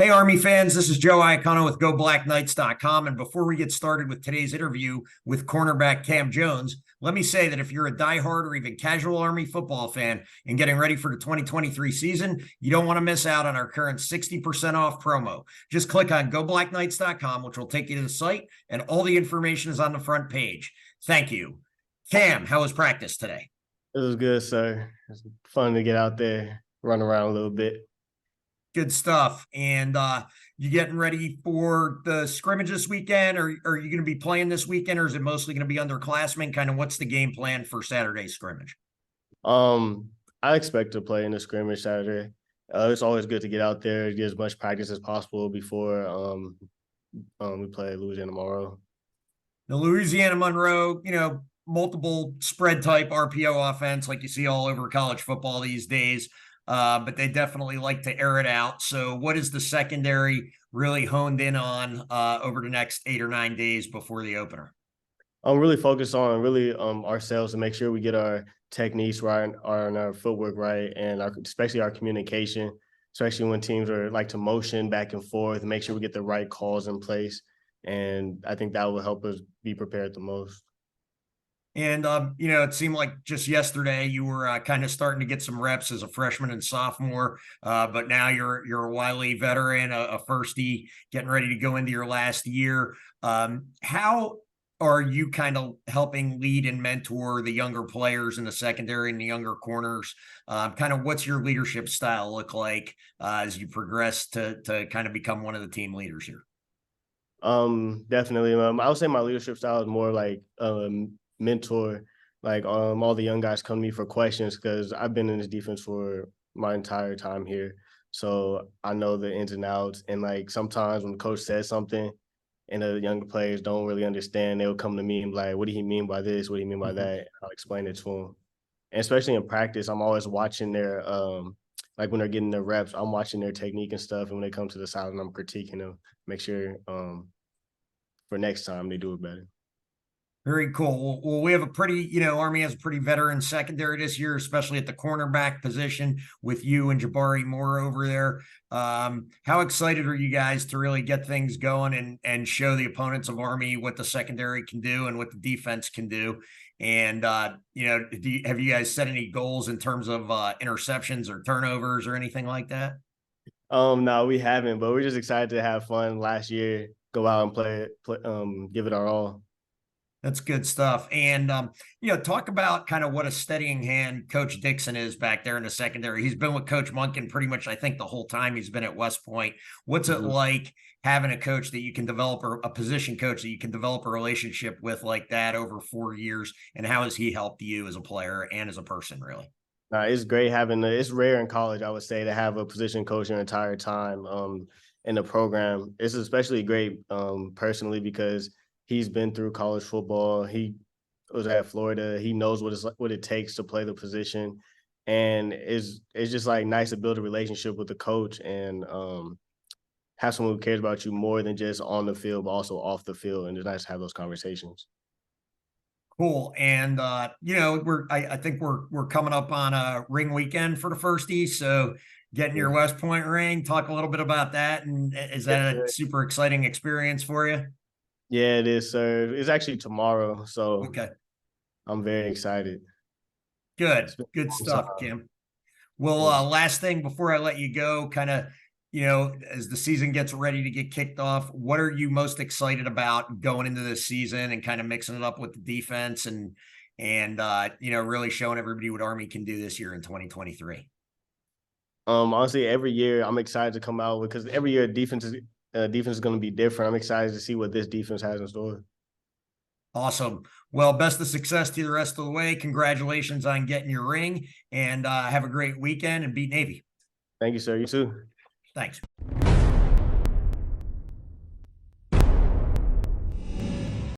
Hey, Army fans, this is Joe Iacono with GoBlackKnights.com. And before we get started with today's interview with cornerback Cam Jones, let me say that if you're a diehard or even casual Army football fan and getting ready for the 2023 season, you don't want to miss out on our current 60% off promo. Just click on GoBlackKnights.com, which will take you to the site, and all the information is on the front page. Thank you. Cam, how was practice today? It was good, sir. It's fun to get out there, run around a little bit. Good stuff. And you getting ready for the scrimmage this weekend, or are you going to be playing this weekend, or is it mostly going to be underclassmen? Kind of what's the game plan for Saturday's scrimmage? I expect to play in the scrimmage Saturday. It's always good to get out there, get as much practice as possible before we play Louisiana tomorrow. The Louisiana Monroe, multiple spread type RPO offense like you see all over college football these days. But they definitely like to air it out. So what is the secondary really honed in on over the next 8 or 9 days before the opener? I'm really focused on ourselves to make sure we get our techniques right and our footwork right, and especially our communication, especially when teams are like to motion back and forth, make sure we get the right calls in place. And I think that will help us be prepared the most. And, it seemed like just yesterday you were kind of starting to get some reps as a freshman and sophomore, but now you're a wily veteran, a firstie, getting ready to go into your last year. How are you kind of helping lead and mentor the younger players in the secondary and the younger corners? Kind of what's your leadership style look like as you progress to kind of become one of the team leaders here? Definitely. I would say my leadership style is more like mentor, like all the young guys come to me for questions because I've been in this defense for my entire time here. So I know the ins and outs. And like sometimes when the coach says something and the younger players don't really understand, they'll come to me and be like, what do he mean by this? What do you mean by that? And I'll explain it to them. And especially in practice, I'm always watching their like when they're getting their reps, I'm watching their technique and stuff. And when they come to the side and I'm critiquing them, make sure for next time they do it better. Very cool. Well, we have a pretty, Army has a pretty veteran secondary this year, especially at the cornerback position with you and Jabari Moore over there. How excited are you guys to really get things going and show the opponents of Army what the secondary can do and what the defense can do? And, have you guys set any goals in terms of interceptions or turnovers or anything like that? No, we haven't, but we're just excited to have fun last year, go out and give it our all. That's good stuff. And, talk about kind of what a steadying hand Coach Dixon is back there in the secondary. He's been with Coach Monken pretty much, I think, the whole time he's been at West Point. What's it like having a coach that you can develop, or a position coach that you can develop a relationship with like that over 4 years? And how has he helped you as a player and as a person, really? It's great it's rare in college, I would say, to have a position coach your entire time in the program. It's especially great personally because he's been through college football. He was at Florida. He knows what it takes to play the position, and it's just like nice to build a relationship with the coach and have someone who cares about you more than just on the field, but also off the field. And it's nice to have those conversations. Cool. And I think we're coming up on a ring weekend for the firsties. So getting your West Point ring, talk a little bit about that. And is that a super exciting experience for you? Yeah, it is, sir. It's actually tomorrow, so Okay. I'm very excited. Good stuff, Kim. Well, last thing before I let you go, kind of, as the season gets ready to get kicked off, what are you most excited about going into this season and kind of mixing it up with the defense and really showing everybody what Army can do this year in 2023? Honestly, every year I'm excited to come out because every year defense is going to be different. I'm excited to see what this defense has in store. Awesome. Well, best of success to you the rest of the way. Congratulations on getting your ring, and have a great weekend and beat Navy. Thank you, sir. You too. Thanks.